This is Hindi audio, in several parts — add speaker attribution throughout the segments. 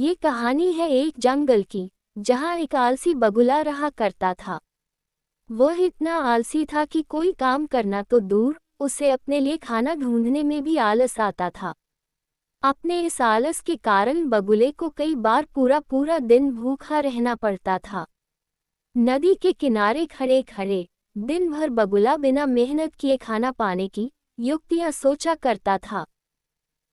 Speaker 1: ये कहानी है एक जंगल की, जहाँ एक आलसी बगुला रहा करता था। वह इतना आलसी था कि कोई काम करना तो दूर, उसे अपने लिए खाना ढूंढने में भी आलस आता था। अपने इस आलस के कारण बगुले को कई बार पूरा पूरा दिन भूखा रहना पड़ता था। नदी के किनारे खड़े खड़े दिन भर बगुला बिना मेहनत किए खाना पाने की युक्तियां सोचा करता था।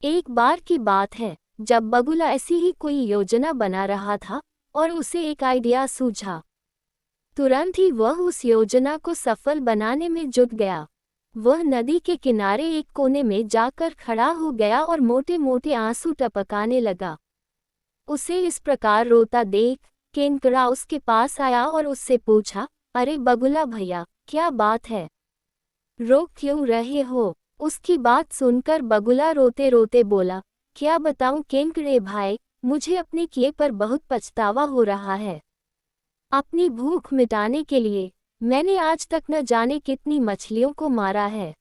Speaker 1: एक बार की बात है, जब बगुला ऐसी ही कोई योजना बना रहा था और उसे एक आइडिया सूझा। तुरंत ही वह उस योजना को सफल बनाने में जुट गया। वह नदी के किनारे एक कोने में जाकर खड़ा हो गया और मोटे मोटे आंसू टपकाने लगा। उसे इस प्रकार रोता देख केनकरा उसके पास आया और उससे पूछा, अरे बगुला भैया, क्या बात है? रो क्यों रहे हो? उसकी बात सुनकर बगुला रोते रोते बोला, क्या बताऊं केनकरे भाई, मुझे अपने किए पर बहुत पछतावा हो रहा है। अपनी भूख मिटाने के लिए मैंने आज तक न जाने कितनी मछलियों को मारा है।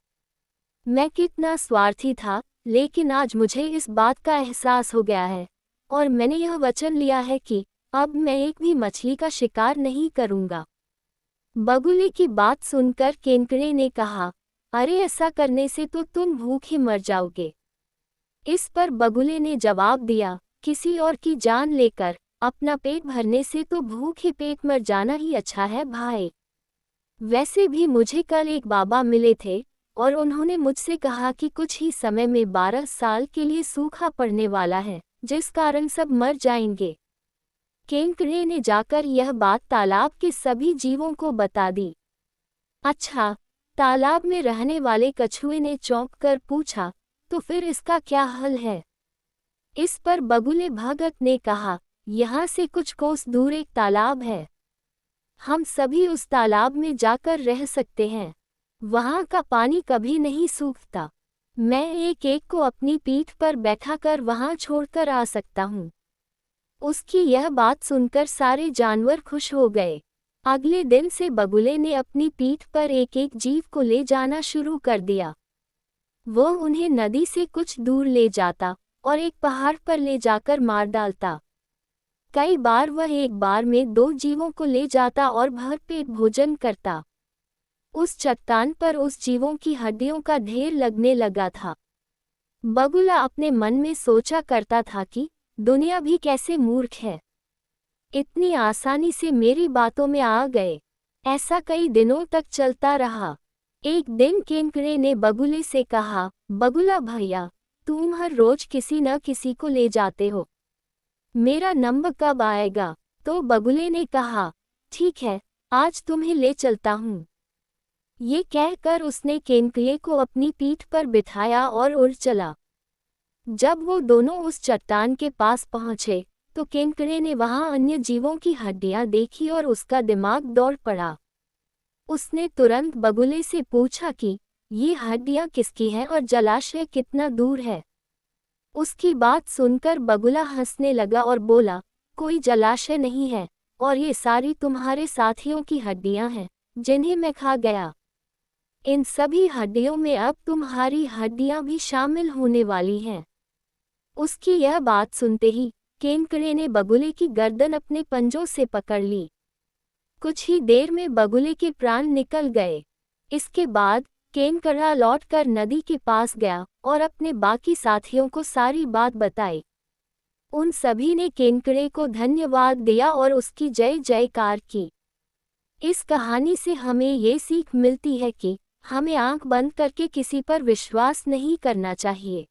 Speaker 1: मैं कितना स्वार्थी था, लेकिन आज मुझे इस बात का एहसास हो गया है और मैंने यह वचन लिया है कि अब मैं एक भी मछली का शिकार नहीं करूंगा। बगुले की बात सुनकर केनकरे ने कहा, अरे ऐसा करने से तो तुम भूखे मर जाओगे। इस पर बगुले ने जवाब दिया, किसी और की जान लेकर अपना पेट भरने से तो भूखे पेट मर जाना ही अच्छा है भाई। वैसे भी मुझे कल एक बाबा मिले थे और उन्होंने मुझसे कहा कि कुछ ही समय में 12 साल के लिए सूखा पड़ने वाला है, जिस कारण सब मर जाएंगे। केनकरे ने जाकर यह बात तालाब के सभी जीवों को बता दी। अच्छा, तालाब में रहने वाले कछुए ने चौंक कर पूछा, तो फिर इसका क्या हल है? इस पर बगुले भगत ने कहा, यहाँ से कुछ कोस दूर एक तालाब है। हम सभी उस तालाब में जाकर रह सकते हैं। वहाँ का पानी कभी नहीं सूखता। मैं एक एक को अपनी पीठ पर बैठाकर वहाँ छोड़कर आ सकता हूँ। उसकी यह बात सुनकर सारे जानवर खुश हो गए। अगले दिन से बगुले ने अपनी पीठ पर एक एक जीव को ले जाना शुरू कर दिया। वह उन्हें नदी से कुछ दूर ले जाता और एक पहाड़ पर ले जाकर मार डालता। कई बार वह एक बार में 2 जीवों को ले जाता और भरपेट भोजन करता। उस चट्टान पर उस जीवों की हड्डियों का ढेर लगने लगा था। बगुला अपने मन में सोचा करता था कि दुनिया भी कैसे मूर्ख है, इतनी आसानी से मेरी बातों में आ गए। ऐसा कई दिनों तक चलता रहा। एक दिन केनकरे ने बगुले से कहा, बगुला भैया, तुम हर रोज किसी न किसी को ले जाते हो, मेरा नंबर कब आएगा? तो बगुले ने कहा, ठीक है, आज तुम्हें ले चलता हूँ। ये कहकर उसने केनकरे को अपनी पीठ पर बिठाया और उड़ चला। जब वो दोनों उस चट्टान के पास पहुंचे, तो केनकरे ने वहां अन्य जीवों की हड्डियां देखी और उसका दिमाग दौड़ पड़ा। उसने तुरंत बगुले से पूछा कि ये हड्डियां किसकी हैं और जलाशय कितना दूर है। उसकी बात सुनकर बगुला हंसने लगा और बोला, कोई जलाशय नहीं है और ये सारी तुम्हारे साथियों की हड्डियां हैं, जिन्हें मैं खा गया। इन सभी हड्डियों में अब तुम्हारी हड्डियां भी शामिल होने वाली हैं। उसकी यह बात सुनते ही केनकरे ने बगुले की गर्दन अपने पंजों से पकड़ ली। कुछ ही देर में बगुले के प्राण निकल गए। इसके बाद केनकरा लौटकर नदी के पास गया और अपने बाकी साथियों को सारी बात बताई। उन सभी ने केनकरे को धन्यवाद दिया और उसकी जय जयकार की। इस कहानी से हमें ये सीख मिलती है कि हमें आंख बंद करके किसी पर विश्वास नहीं करना चाहिए।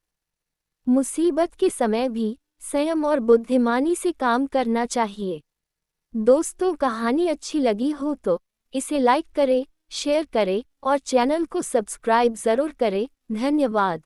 Speaker 1: मुसीबत के समय भी संयम और बुद्धिमानी से काम करना चाहिए। दोस्तों, कहानी अच्छी लगी हो तो इसे लाइक करें, शेयर करें और चैनल को सब्सक्राइब ज़रूर करें। धन्यवाद।